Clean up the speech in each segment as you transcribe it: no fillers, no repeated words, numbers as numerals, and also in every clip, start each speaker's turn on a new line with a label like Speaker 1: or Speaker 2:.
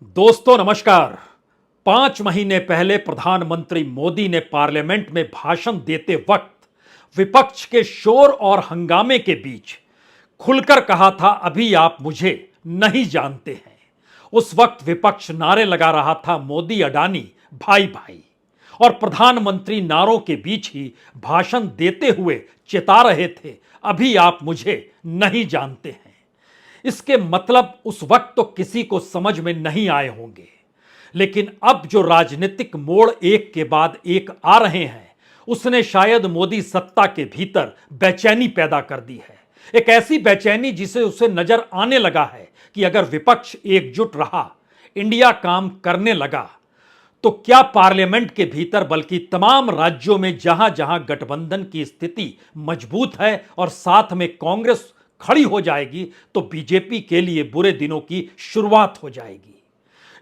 Speaker 1: दोस्तों नमस्कार। 5 महीने पहले प्रधानमंत्री मोदी ने पार्लियामेंट में भाषण देते वक्त विपक्ष के शोर और हंगामे के बीच खुलकर कहा था, अभी आप मुझे नहीं जानते हैं। उस वक्त विपक्ष नारे लगा रहा था, मोदी अडानी भाई भाई। और प्रधानमंत्री नारों के बीच ही भाषण देते हुए चिता रहे थे, अभी आप मुझे नहीं जानते हैं। इसके मतलब उस वक्त तो किसी को समझ में नहीं आए होंगे, लेकिन अब जो राजनीतिक मोड़ एक के बाद एक आ रहे हैं, उसने शायद मोदी सत्ता के भीतर बेचैनी पैदा कर दी है। एक ऐसी बेचैनी जिसे उसे नजर आने लगा है कि अगर विपक्ष एकजुट रहा, इंडिया काम करने लगा, तो क्या पार्लियामेंट के भीतर बल्कि तमाम राज्यों में जहां जहां गठबंधन की स्थिति मजबूत है और साथ में कांग्रेस खड़ी हो जाएगी, तो बीजेपी के लिए बुरे दिनों की शुरुआत हो जाएगी।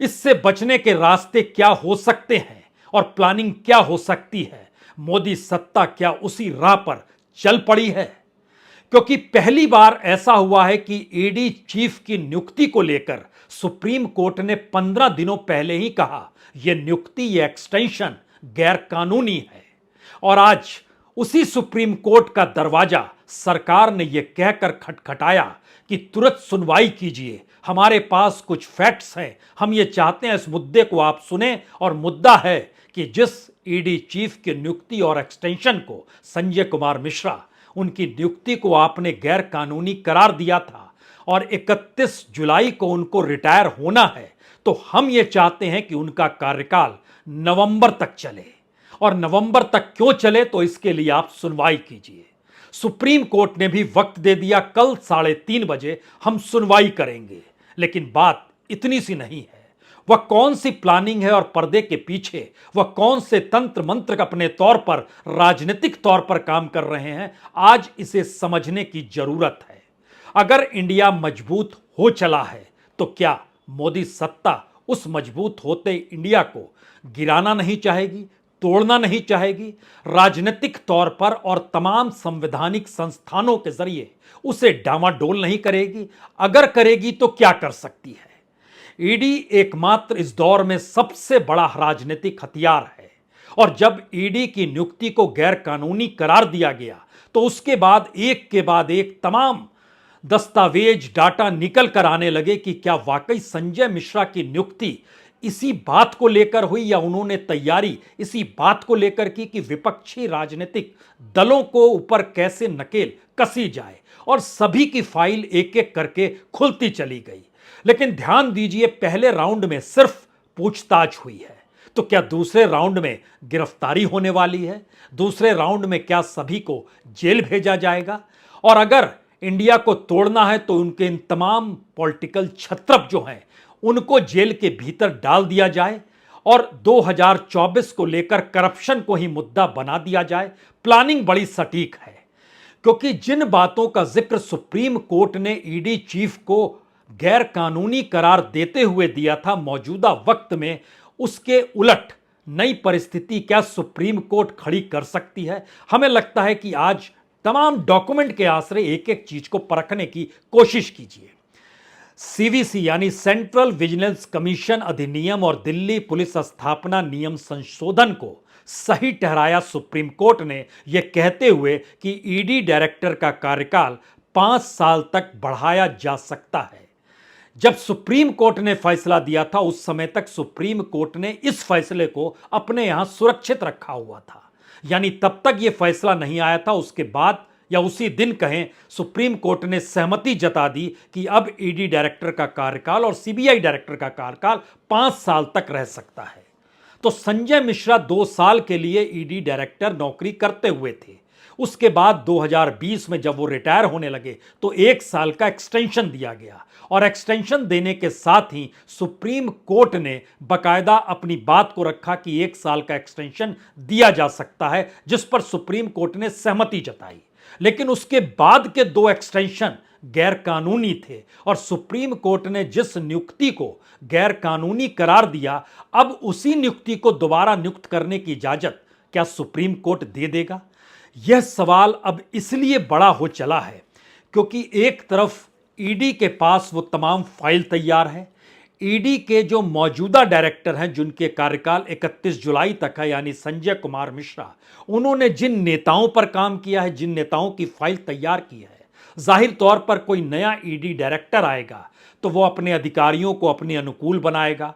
Speaker 1: इससे बचने के रास्ते क्या हो सकते हैं और प्लानिंग क्या हो सकती है? मोदी सत्ता क्या उसी राह पर चल पड़ी है? क्योंकि पहली बार ऐसा हुआ है कि ईडी चीफ की नियुक्ति को लेकर सुप्रीम कोर्ट ने 15 दिनों पहले ही कहा, यह नियुक्ति, यह एक्सटेंशन गैर कानूनी है। और आज उसी सुप्रीम कोर्ट का दरवाजा सरकार ने यह कहकर खटखटाया कि तुरंत सुनवाई कीजिए, हमारे पास कुछ फैक्ट्स हैं, हम ये चाहते हैं इस मुद्दे को आप सुने। और मुद्दा है कि जिस ईडी चीफ की नियुक्ति और एक्सटेंशन को संजय कुमार मिश्रा, उनकी नियुक्ति को आपने गैर कानूनी करार दिया था और 31 जुलाई को उनको रिटायर होना है, तो हम ये चाहते हैं कि उनका कार्यकाल नवंबर तक चले। और नवंबर तक क्यों चले, तो इसके लिए आप सुनवाई कीजिए। सुप्रीम कोर्ट ने भी वक्त दे दिया, कल 3:30 बजे हम सुनवाई करेंगे। लेकिन बात इतनी सी नहीं है। वह कौन सी प्लानिंग है और पर्दे के पीछे वह कौन से तंत्र मंत्र अपने तौर पर, राजनीतिक तौर पर काम कर रहे हैं, आज इसे समझने की जरूरत है। अगर इंडिया मजबूत हो चला है, तो क्या मोदी सत्ता उस मजबूत होते इंडिया को गिराना नहीं चाहेगी, तोड़ना नहीं चाहेगी, राजनीतिक तौर पर और तमाम संवैधानिक संस्थानों के जरिए उसे डामाडोल नहीं करेगी? अगर करेगी तो क्या कर सकती है? ईडी एकमात्र इस दौर में सबसे बड़ा राजनीतिक हथियार है। और जब ईडी की नियुक्ति को गैर कानूनी करार दिया गया, तो उसके बाद एक तमाम दस्तावेज, डाटा निकल कर आने लगे कि क्या वाकई संजय मिश्रा की नियुक्ति इसी बात को लेकर हुई, या उन्होंने तैयारी इसी बात को लेकर की कि विपक्षी राजनीतिक दलों को ऊपर कैसे नकेल कसी जाए। और सभी की फाइल एक एक करके खुलती चली गई। लेकिन ध्यान दीजिए, पहले राउंड में सिर्फ पूछताछ हुई है, तो क्या दूसरे राउंड में गिरफ्तारी होने वाली है? दूसरे राउंड में क्या सभी को जेल भेजा जाएगा? और अगर इंडिया को तोड़ना है, तो उनके इन तमाम पॉलिटिकल छत्रप जो हैं, उनको जेल के भीतर डाल दिया जाए और 2024 को लेकर करप्शन को ही मुद्दा बना दिया जाए। प्लानिंग बड़ी सटीक है, क्योंकि जिन बातों का जिक्र सुप्रीम कोर्ट ने ईडी चीफ को गैर कानूनी करार देते हुए दिया था, मौजूदा वक्त में उसके उलट नई परिस्थिति क्या सुप्रीम कोर्ट खड़ी कर सकती है? हमें लगता है कि आज तमाम डॉक्यूमेंट के आश्रय एक एक चीज को परखने की कोशिश कीजिए। सीवीसी यानी सेंट्रल विजिलेंस कमीशन अधिनियम और दिल्ली पुलिस स्थापना नियम संशोधन को सही ठहराया सुप्रीम कोर्ट ने, यह कहते हुए कि ईडी डायरेक्टर का कार्यकाल 5 साल तक बढ़ाया जा सकता है। जब सुप्रीम कोर्ट ने फैसला दिया था, उस समय तक सुप्रीम कोर्ट ने इस फैसले को अपने यहां सुरक्षित रखा हुआ था, यानी तब तक यह फैसला नहीं आया था। उसके बाद या उसी दिन कहें, सुप्रीम कोर्ट ने सहमति जता दी कि अब ईडी डायरेक्टर का कार्यकाल और सीबीआई डायरेक्टर का कार्यकाल 5 साल तक रह सकता है। तो संजय मिश्रा 2 साल के लिए ईडी डायरेक्टर नौकरी करते हुए थे। उसके बाद 2020 में जब वो रिटायर होने लगे, तो 1 साल का एक्सटेंशन दिया गया। और एक्सटेंशन देने के साथ ही सुप्रीम कोर्ट ने बकायदा अपनी बात को रखा कि 1 साल का एक्सटेंशन दिया जा सकता है, जिस पर सुप्रीम कोर्ट ने सहमति जताई। लेकिन उसके बाद के 2 एक्सटेंशन गैर कानूनी थे, और सुप्रीम कोर्ट ने जिस नियुक्ति को गैर कानूनी करार दिया, अब उसी नियुक्ति को दोबारा नियुक्त करने की इजाजत क्या सुप्रीम कोर्ट दे देगा? यह सवाल अब इसलिए बड़ा हो चला है क्योंकि एक तरफ ईडी के पास वो तमाम फाइल तैयार है, ईडी के जो मौजूदा डायरेक्टर हैं, जिनके कार्यकाल 31 जुलाई तक है, यानी संजय कुमार मिश्रा, उन्होंने जिन नेताओं पर काम किया है, जिन नेताओं की फाइल तैयार की है, जाहिर तौर पर कोई नया ईडी डायरेक्टर आएगा तो वो अपने अधिकारियों को अपने अनुकूल बनाएगा।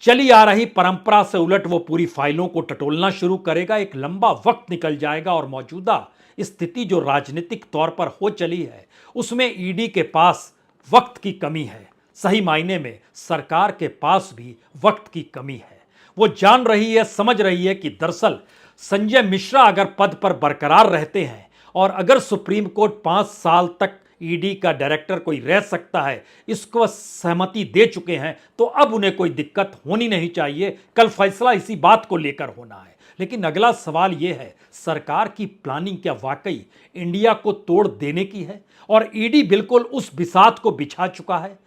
Speaker 1: चली आ रही परंपरा से उलट वो पूरी फाइलों को टटोलना शुरू करेगा। एक लंबा वक्त निकल जाएगा और मौजूदा स्थिति जो राजनीतिक तौर पर हो चली है, उसमें ईडी के पास वक्त की कमी है। सही मायने में सरकार के पास भी वक्त की कमी है। वो जान रही है, समझ रही है कि दरअसल संजय मिश्रा अगर पद पर बरकरार रहते हैं और अगर सुप्रीम कोर्ट 5 साल तक ईडी का डायरेक्टर कोई रह सकता है, इसको सहमति दे चुके हैं, तो अब उन्हें कोई दिक्कत होनी नहीं चाहिए। कल फैसला इसी बात को लेकर होना है। लेकिन अगला सवाल यह है, सरकार की प्लानिंग क्या वाकई इंडिया को तोड़ देने की है? और ईडी बिल्कुल उस बिसात को बिछा चुका है।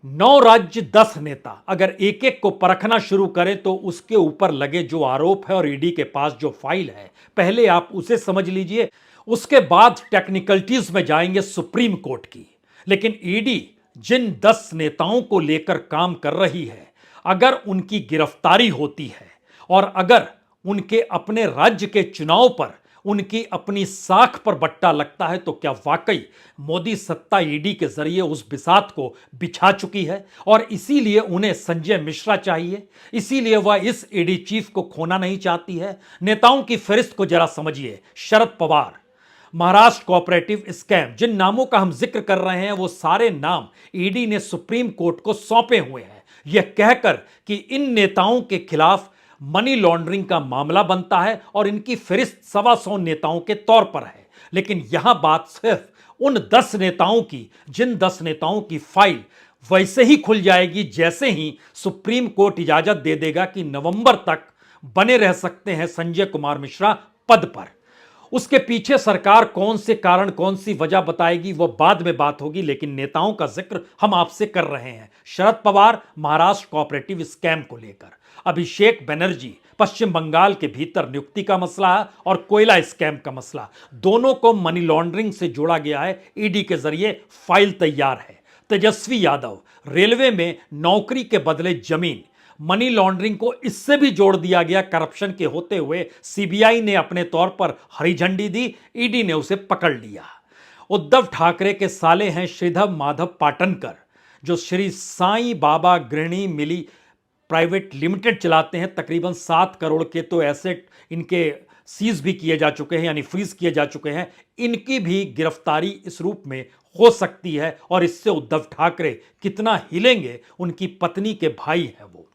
Speaker 1: 9 राज्य 10 नेता अगर एक एक को परखना शुरू करें तो उसके ऊपर लगे जो आरोप है और ईडी के पास जो फाइल है, पहले आप उसे समझ लीजिए, उसके बाद टेक्निकलिटीज में जाएंगे सुप्रीम कोर्ट की। लेकिन ईडी जिन 10 नेताओं को लेकर काम कर रही है, अगर उनकी गिरफ्तारी होती है और अगर उनके अपने राज्य के चुनाव पर उनकी अपनी साख पर बट्टा लगता है, तो क्या वाकई मोदी सत्ता ईडी के जरिए उस बिसात को बिछा चुकी है? और इसीलिए उन्हें संजय मिश्रा चाहिए, इसीलिए वह इस ईडी चीफ को खोना नहीं चाहती है। नेताओं की फहरिस्त को जरा समझिए। शरद पवार, महाराष्ट्र कोऑपरेटिव स्कैम, जिन नामों का हम जिक्र कर रहे हैं, वो सारे नाम ईडी ने सुप्रीम कोर्ट को सौंपे हुए हैं, यह कहकर कि इन नेताओं के खिलाफ मनी लॉन्ड्रिंग का मामला बनता है और इनकी फहरिस्त 125 नेताओं के तौर पर है। लेकिन यहां बात सिर्फ उन 10 नेताओं की, जिन 10 नेताओं की फाइल वैसे ही खुल जाएगी जैसे ही सुप्रीम कोर्ट इजाजत दे देगा कि नवंबर तक बने रह सकते हैं संजय कुमार मिश्रा पद पर। उसके पीछे सरकार कौन से कारण, कौन सी वजह बताएगी, वह बाद में बात होगी। लेकिन नेताओं का जिक्र हम आपसे कर रहे हैं। शरद पवार महाराष्ट्र कोऑपरेटिव स्कैम को लेकर, अभिषेक बनर्जी पश्चिम बंगाल के भीतर नियुक्ति का मसला है और कोयला स्कैम का मसला, दोनों को मनी लॉन्ड्रिंग से जोड़ा गया है। ईडी के जरिए फाइल तैयार है। तेजस्वी यादव, रेलवे में नौकरी के बदले जमीन, मनी लॉन्ड्रिंग को इससे भी जोड़ दिया गया। करप्शन के होते हुए सीबीआई ने अपने तौर पर हरी झंडी दी, ईडी ने उसे पकड़ लिया। उद्धव ठाकरे के साले हैं श्रीधर माधव पाटनकर, जो श्री साईं बाबा गृहिणी मिली प्राइवेट लिमिटेड चलाते हैं। तकरीबन 7 करोड़ के तो एसेट इनके सीज भी किए जा चुके हैं, यानी फ्रीज किए जा चुके हैं। इनकी भी गिरफ्तारी इस रूप में हो सकती है और इससे उद्धव ठाकरे कितना हिलेंगे, उनकी पत्नी के भाई हैं वो।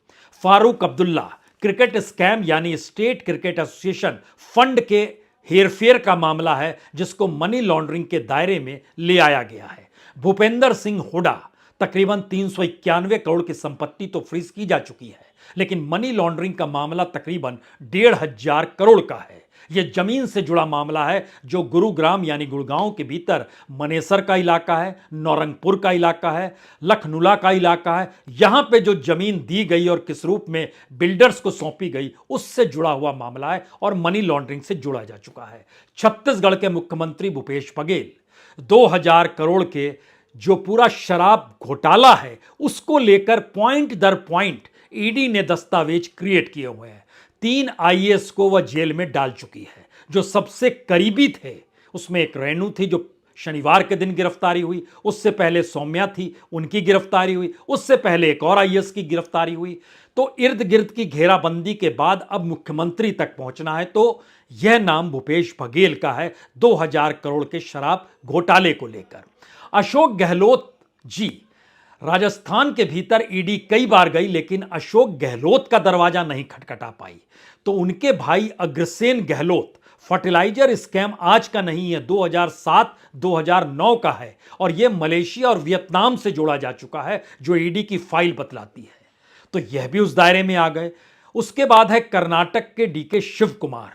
Speaker 1: फारूक अब्दुल्ला, क्रिकेट स्कैम यानी स्टेट क्रिकेट एसोसिएशन फंड के हेरफेर का मामला है, जिसको मनी लॉन्ड्रिंग के दायरे में ले आया गया है। भूपेंद्र सिंह हुड्डा, तकरीबन 391 करोड़ की संपत्ति तो फ्रीज की जा चुकी है, लेकिन मनी लॉन्ड्रिंग का मामला तकरीबन 1500 करोड़ का है। यह जमीन से जुड़ा मामला है, जो गुरुग्राम यानी गुड़गांव के भीतर मनेसर का इलाका है, नौरंगपुर का इलाका है, लखनुला का इलाका है। यहां पे जो जमीन दी गई और किस रूप में बिल्डर्स को सौंपी गई, उससे जुड़ा हुआ मामला है और मनी लॉन्ड्रिंग से जुड़ा जा चुका है। छत्तीसगढ़ के मुख्यमंत्री भूपेश बघेल, 2000 करोड़ के जो पूरा शराब घोटाला है, उसको लेकर पॉइंट दर पॉइंट ईडी ने दस्तावेज क्रिएट किए हुए हैं। 3 आईएएस को वह जेल में डाल चुकी है। जो सबसे करीबी थे, उसमें एक रेणु थी जो शनिवार के दिन गिरफ्तारी हुई, उससे पहले सौम्या थी, उनकी गिरफ्तारी हुई, उससे पहले एक और आईएएस की गिरफ्तारी हुई। तो इर्द गिर्द की घेराबंदी के बाद अब मुख्यमंत्री तक पहुंचना है, तो यह नाम भूपेश बघेल का है, 2000 करोड़ के शराब घोटाले को लेकर। अशोक गहलोत जी, राजस्थान के भीतर ईडी कई बार गई, लेकिन अशोक गहलोत का दरवाजा नहीं खटखटा पाई। तो उनके भाई अग्रसेन गहलोत, फर्टिलाइजर स्कैम आज का नहीं है, 2007-2009 का है और यह मलेशिया और वियतनाम से जोड़ा जा चुका है, जो ईडी की फाइल बतलाती है। तो यह भी उस दायरे में आ गए। उसके बाद है कर्नाटक के डीके शिव कुमार,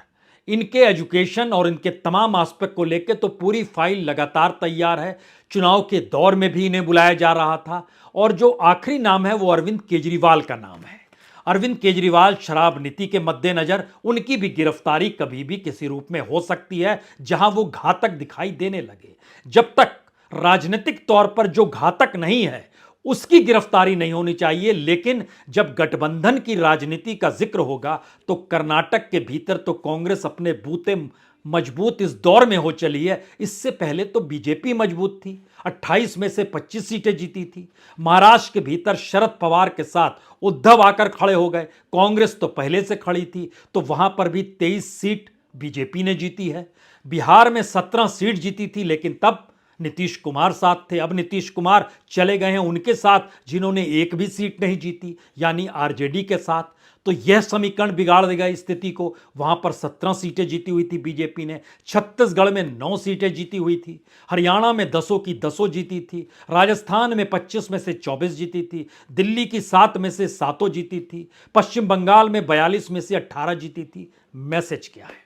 Speaker 1: इनके एजुकेशन और इनके तमाम एस्पेक्ट को लेकर तो पूरी फाइल लगातार तैयार है। चुनाव के दौर में भी इन्हें बुलाया जा रहा था। और जो आखिरी नाम है वो अरविंद केजरीवाल का नाम है। अरविंद केजरीवाल शराब नीति के मद्देनजर उनकी भी गिरफ्तारी कभी भी किसी रूप में हो सकती है, जहां वो घातक दिखाई देने लगे। जब तक राजनीतिक तौर पर जो घातक नहीं है, उसकी गिरफ्तारी नहीं होनी चाहिए। लेकिन जब गठबंधन की राजनीति का जिक्र होगा तो कर्नाटक के भीतर तो कांग्रेस अपने बूते मजबूत इस दौर में हो चली है। इससे पहले तो बीजेपी मजबूत थी, 28 में से 25 सीटें जीती थी। महाराष्ट्र के भीतर शरद पवार के साथ उद्धव आकर खड़े हो गए, कांग्रेस तो पहले से खड़ी थी, तो वहां पर भी 23 सीट बीजेपी ने जीती है। बिहार में 17 सीट जीती थी, लेकिन तब नीतीश कुमार साथ थे। अब नीतीश कुमार चले गए हैं उनके साथ जिन्होंने एक भी सीट नहीं जीती, यानी आरजेडी के साथ। तो यह समीकरण बिगाड़ देगा स्थिति को। वहां पर 17 सीटें जीती हुई थी बीजेपी ने, छत्तीसगढ़ में 9 सीटें जीती हुई थी, हरियाणा में 10 की 10 जीती थी, राजस्थान में 25 में से 24 जीती थी, दिल्ली की 7 में से 7 जीती थी, पश्चिम बंगाल में 42 में से 18 जीती थी। मैसेज क्या है?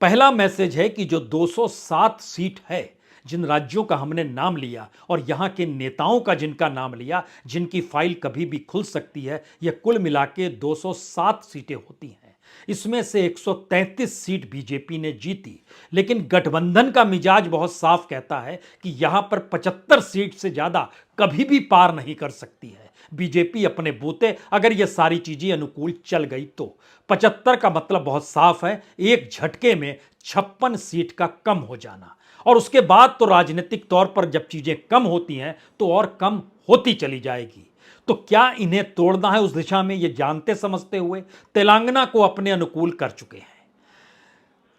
Speaker 1: पहला मैसेज है कि जो 207 सीट है, जिन राज्यों का हमने नाम लिया और यहां के नेताओं का जिनका नाम लिया, जिनकी फाइल कभी भी खुल सकती है, यह कुल मिला के 207 सीटें होती हैं। इसमें से 133 सीट बीजेपी ने जीती। लेकिन गठबंधन का मिजाज बहुत साफ कहता है कि यहां पर 75 सीट से ज्यादा कभी भी पार नहीं कर सकती है बीजेपी अपने बूते, अगर यह सारी चीजें अनुकूल चल गई तो। 75 का मतलब बहुत साफ है, एक झटके में 56 सीट का कम हो जाना। और उसके बाद तो राजनीतिक तौर पर जब चीजें कम होती हैं तो और कम होती चली जाएगी। तो क्या इन्हें तोड़ना है उस दिशा में, ये जानते समझते हुए तेलंगाना को अपने अनुकूल कर चुके हैं।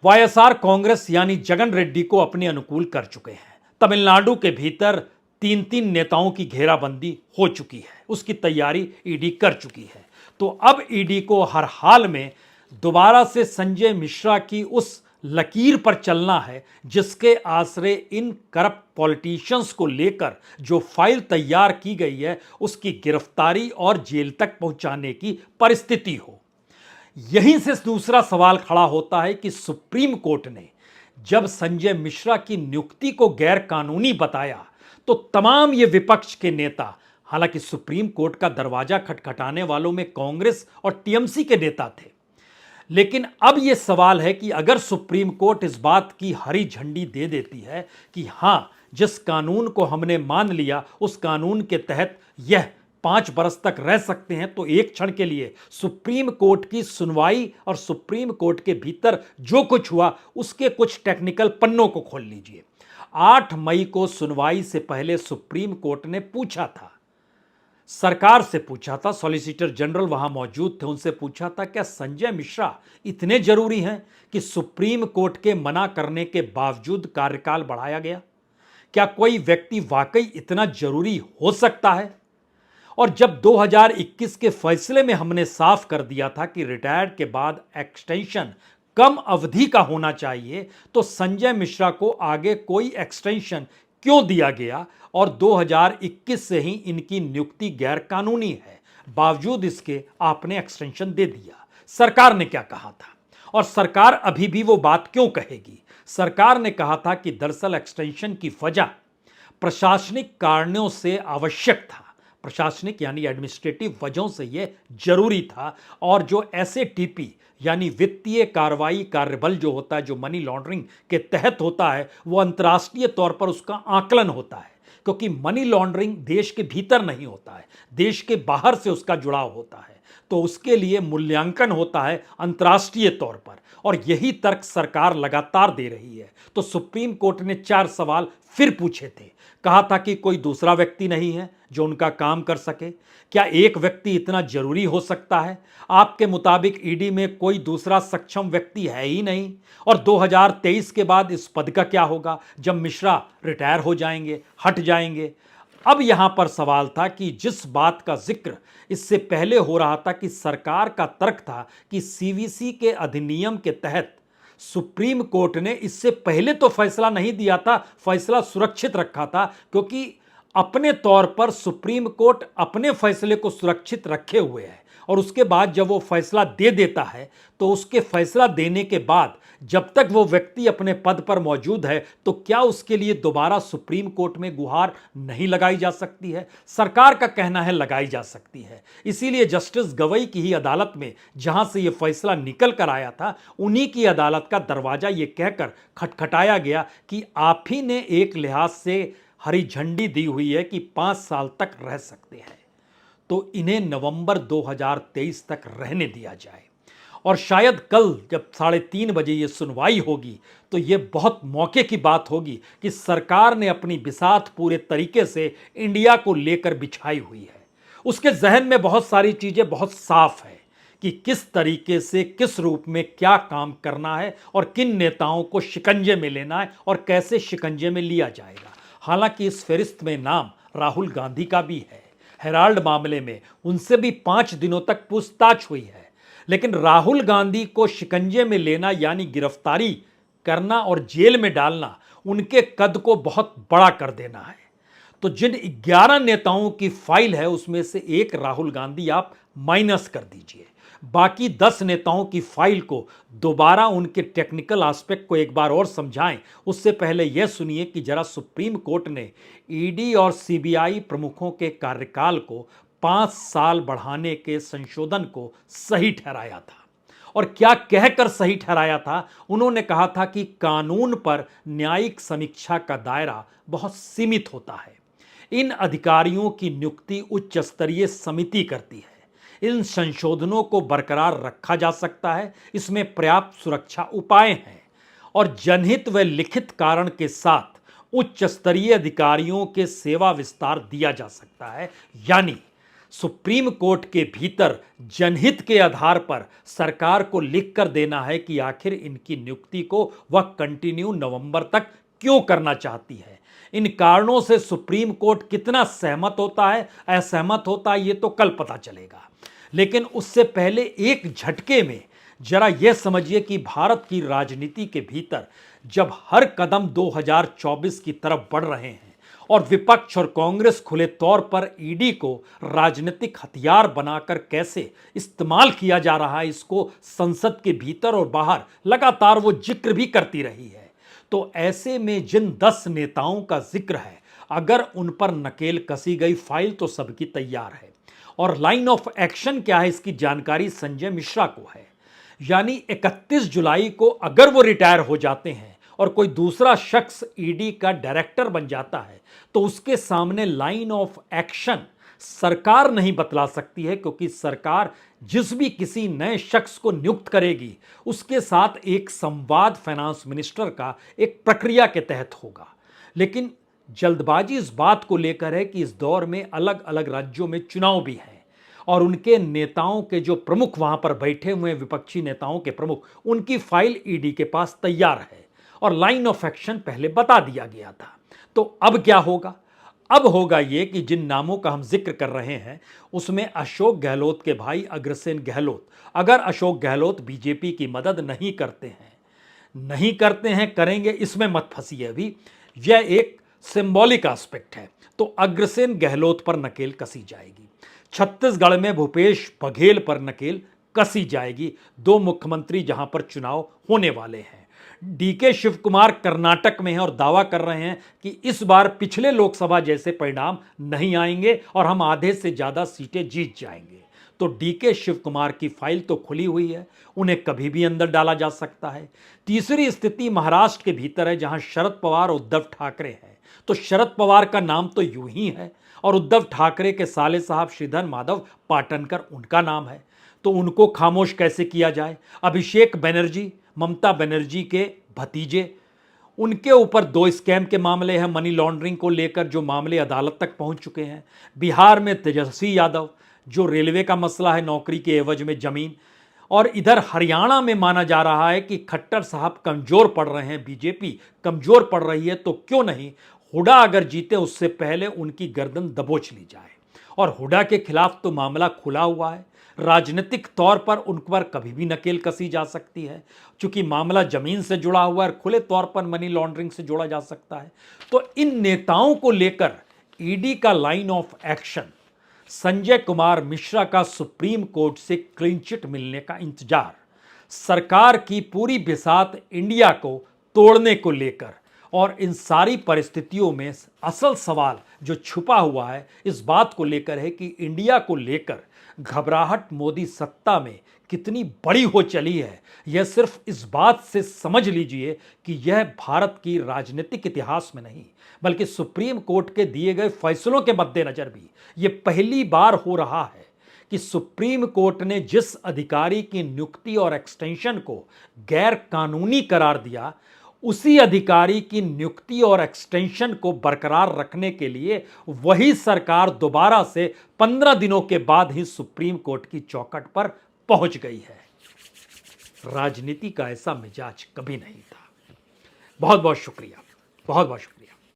Speaker 1: वाईएसआर कांग्रेस यानी जगन रेड्डी को अपने अनुकूल कर चुके हैं। तमिलनाडु के भीतर 3-3 नेताओं की घेराबंदी हो चुकी है, उसकी तैयारी ईडी कर चुकी है। तो अब ईडी को हर हाल में दोबारा से संजय मिश्रा की उस लकीर पर चलना है जिसके आश्रय इन करप्ट पॉलिटिशियंस को लेकर जो फाइल तैयार की गई है उसकी गिरफ्तारी और जेल तक पहुंचाने की परिस्थिति हो। यहीं से दूसरा सवाल खड़ा होता है कि सुप्रीम कोर्ट ने जब संजय मिश्रा की नियुक्ति को गैर कानूनी बताया तो तमाम ये विपक्ष के नेता, हालांकि सुप्रीम कोर्ट का दरवाजा खटखटाने वालों में कांग्रेस और टीएमसी के नेता थे, लेकिन अब यह सवाल है कि अगर सुप्रीम कोर्ट इस बात की हरी झंडी दे देती है कि हां, जिस कानून को हमने मान लिया उस कानून के तहत यह 5 बरस तक रह सकते हैं, तो एक क्षण के लिए सुप्रीम कोर्ट की सुनवाई और सुप्रीम कोर्ट के भीतर जो कुछ हुआ उसके कुछ टेक्निकल पन्नों को खोल लीजिए। 8 मई को सुनवाई से पहले सुप्रीम कोर्ट ने पूछा था, सरकार से पूछा था, सॉलिसिटर जनरल वहां मौजूद थे, उनसे पूछा था क्या संजय मिश्रा इतने जरूरी हैं कि सुप्रीम कोर्ट के मना करने के बावजूद कार्यकाल बढ़ाया गया? क्या कोई व्यक्ति वाकई इतना जरूरी हो सकता है? और जब 2021 के फैसले में हमने साफ कर दिया था कि रिटायर्ड के बाद एक्सटेंशन कम अवधि का होना चाहिए, तो संजय मिश्रा को आगे कोई एक्सटेंशन क्यों दिया गया और 2021 से ही इनकी नियुक्ति गैर कानूनी है? बावजूद इसके आपने एक्सटेंशन दे दिया। सरकार ने क्या कहा था और सरकार अभी भी वो बात क्यों कहेगी? सरकार ने कहा था कि दरअसल एक्सटेंशन की वजह प्रशासनिक कारणों से आवश्यक था, प्रशासनिक यानी एडमिनिस्ट्रेटिव वजहों से यह जरूरी था। और जो एसएटीपी यानी वित्तीय कार्रवाई कार्यबल जो होता है, जो मनी लॉन्ड्रिंग के तहत होता है, वो अंतर्राष्ट्रीय तौर पर उसका आकलन होता है, क्योंकि मनी लॉन्ड्रिंग देश के भीतर नहीं होता है, देश के बाहर से उसका जुड़ाव होता है। तो उसके लिए मूल्यांकन होता है अंतर्राष्ट्रीय तौर पर, और यही तर्क सरकार लगातार दे रही है। तो सुप्रीम कोर्ट ने 4 सवाल फिर पूछे थे। कहा था कि कोई दूसरा व्यक्ति नहीं है जो उनका काम कर सके? क्या एक व्यक्ति इतना जरूरी हो सकता है? आपके मुताबिक ईडी में कोई दूसरा सक्षम व्यक्ति है ही नहीं। और 2023 के बाद इस पद का क्या होगा जब मिश्रा रिटायर हो जाएंगे, हट जाएंगे? अब यहां पर सवाल था कि जिस बात का जिक्र इससे पहले हो रहा था कि सरकार का तर्क था कि सीवीसी के अधिनियम के तहत सुप्रीम कोर्ट ने इससे पहले तो फैसला नहीं दिया था, फैसला सुरक्षित रखा था, क्योंकि अपने तौर पर सुप्रीम कोर्ट अपने फैसले को सुरक्षित रखे हुए है। और उसके बाद जब वो फैसला दे देता है तो उसके फैसला देने के बाद जब तक वो व्यक्ति अपने पद पर मौजूद है तो क्या उसके लिए दोबारा सुप्रीम कोर्ट में गुहार नहीं लगाई जा सकती है? सरकार का कहना है लगाई जा सकती है। इसीलिए जस्टिस गवई की ही अदालत में जहां से ये फैसला निकल कर आया था, उन्हीं की अदालत का दरवाजा ये कहकर खटखटाया गया कि आप ही ने एक लिहाज से हरी झंडी दी हुई है कि 5 साल तक रह सकते हैं, तो इन्हें नवंबर 2023 तक रहने दिया जाए। और शायद कल जब 3:30 बजे ये सुनवाई होगी तो ये बहुत मौके की बात होगी कि सरकार ने अपनी बिसात पूरे तरीके से इंडिया को लेकर बिछाई हुई है। उसके जहन में बहुत सारी चीजें बहुत साफ है कि किस तरीके से किस रूप में क्या काम करना है और किन नेताओं को शिकंजे में लेना है और कैसे शिकंजे में लिया जाएगा। हालांकि इस फहरिस्त में नाम राहुल गांधी का भी है। हेराल्ड मामले में उनसे भी 5 दिनों तक पूछताछ हुई है, लेकिन राहुल गांधी को शिकंजे में लेना यानी गिरफ्तारी करना और जेल में डालना उनके कद को बहुत बड़ा कर देना है। तो जिन 11 नेताओं की फाइल है उसमें से एक राहुल गांधी आप माइनस कर दीजिए। बाकी 10 नेताओं की फाइल को दोबारा उनके टेक्निकल एस्पेक्ट को एक बार और समझाएं, उससे पहले यह सुनिए कि जरा सुप्रीम कोर्ट ने ईडी और सीबीआई प्रमुखों के कार्यकाल को 5 साल बढ़ाने के संशोधन को सही ठहराया था। और क्या कहकर सही ठहराया था? उन्होंने कहा था कि कानून पर न्यायिक समीक्षा का दायरा बहुत सीमित होता है। इन अधिकारियों की नियुक्ति उच्च स्तरीय समिति करती है। इन संशोधनों को बरकरार रखा जा सकता है, इसमें पर्याप्त सुरक्षा उपाय हैं और जनहित व लिखित कारण के साथ उच्च स्तरीय अधिकारियों के सेवा विस्तार दिया जा सकता है। यानी सुप्रीम कोर्ट के भीतर जनहित के आधार पर सरकार को लिख कर देना है कि आखिर इनकी नियुक्ति को वह कंटिन्यू नवंबर तक क्यों करना चाहती है। इन कारणों से सुप्रीम कोर्ट कितना सहमत होता है, असहमत होता है, ये तो कल पता चलेगा। लेकिन उससे पहले एक झटके में जरा यह समझिए कि भारत की राजनीति के भीतर जब हर कदम 2024 की तरफ बढ़ रहे हैं और विपक्ष और कांग्रेस खुले तौर पर ईडी को राजनीतिक हथियार बनाकर कैसे इस्तेमाल किया जा रहा है, इसको संसद के भीतर और बाहर लगातार वो जिक्र भी करती रही है। तो ऐसे में जिन 10 नेताओं का जिक्र है, अगर उन पर नकेल कसी गई, फाइल तो सबकी तैयार है। और लाइन ऑफ एक्शन क्या है, इसकी जानकारी संजय मिश्रा को है। यानी 31 जुलाई को अगर वो रिटायर हो जाते हैं और कोई दूसरा शख्स ईडी का डायरेक्टर बन जाता है तो उसके सामने लाइन ऑफ एक्शन सरकार नहीं बतला सकती है, क्योंकि सरकार जिस भी किसी नए शख्स को नियुक्त करेगी उसके साथ एक संवाद फाइनेंस मिनिस्टर का एक प्रक्रिया के तहत होगा। लेकिन जल्दबाजी इस बात को लेकर है कि इस दौर में अलग अलग राज्यों में चुनाव भी हैं और उनके नेताओं के जो प्रमुख वहां पर बैठे हुए विपक्षी नेताओं के प्रमुख, उनकी फाइल ईडी के पास तैयार है और लाइन ऑफ एक्शन पहले बता दिया गया था। तो अब क्या होगा? अब होगा ये कि जिन नामों का हम जिक्र कर रहे हैं उसमें अशोक गहलोत के भाई अग्रसेन गहलोत, अगर अशोक गहलोत बीजेपी की मदद नहीं करते हैं करेंगे, इसमें मत फंसिए अभी, यह एक सिंबॉलिक एस्पेक्ट है। तो अग्रसेन गहलोत पर नकेल कसी जाएगी। छत्तीसगढ़ में भूपेश बघेल पर नकेल कसी जाएगी, 2 मुख्यमंत्री जहां पर चुनाव होने वाले हैं। डीके शिव कुमार कर्नाटक में हैं और दावा कर रहे हैं कि इस बार पिछले लोकसभा जैसे परिणाम नहीं आएंगे और हम आधे से ज्यादा सीटें जीत जाएंगे। तो डीके शिव कुमार की फाइल तो खुली हुई है, उन्हें कभी भी अंदर डाला जा सकता है। तीसरी स्थिति महाराष्ट्र के भीतर है, जहां शरद पवार और उद्धव ठाकरे हैं। तो शरद पवार का नाम तो यूं ही है और उद्धव ठाकरे के साले साहब श्रीधर माधव पाटनकर उनका नाम है। तो उनको खामोश कैसे किया जाए? अभिषेक बनर्जी, ममता बनर्जी के भतीजे, उनके ऊपर 2 स्कैम के मामले हैं, मनी लॉन्ड्रिंग को लेकर जो मामले अदालत तक पहुंच चुके हैं। बिहार में तेजस्वी यादव, जो रेलवे का मसला है, नौकरी के एवज में जमीन। और इधर हरियाणा में माना जा रहा है कि खट्टर साहब कमजोर पड़ रहे हैं, बीजेपी कमजोर पड़ रही है, तो क्यों नहीं हुड्डा अगर जीते उससे पहले उनकी गर्दन दबोच ली जाए। और हुड्डा के खिलाफ तो मामला खुला हुआ है, राजनीतिक तौर पर उन पर कभी भी नकेल कसी जा सकती है, क्योंकि मामला जमीन से जुड़ा हुआ है और खुले तौर पर मनी लॉन्ड्रिंग से जोड़ा जा सकता है। तो इन नेताओं को लेकर ईडी का line of action, Sanjay Kumar Mishra का सुप्रीम कोर्ट से क्लीन चिट मिलने का इंतजार, सरकार की पूरी बिसात इंडिया को तोड़ने को लेकर और इन सारी परिस्थितियों में असल सवाल जो छुपा हुआ है इस बात को लेकर है कि इंडिया को लेकर घबराहट मोदी सत्ता में कितनी बड़ी हो चली है। यह सिर्फ इस बात से समझ लीजिए कि यह भारत की राजनीतिक इतिहास में नहीं बल्कि सुप्रीम कोर्ट के दिए गए फैसलों के मद्देनजर भी यह पहली बार हो रहा है कि सुप्रीम कोर्ट ने जिस अधिकारी की नियुक्ति और एक्सटेंशन को गैर कानूनी करार दिया, उसी अधिकारी की नियुक्ति और एक्सटेंशन को बरकरार रखने के लिए वही सरकार दोबारा से 15 दिनों के बाद ही सुप्रीम कोर्ट की चौखट पर पहुंच गई है। राजनीति का ऐसा मिजाज कभी नहीं था। बहुत बहुत शुक्रिया, बहुत बहुत शुक्रिया।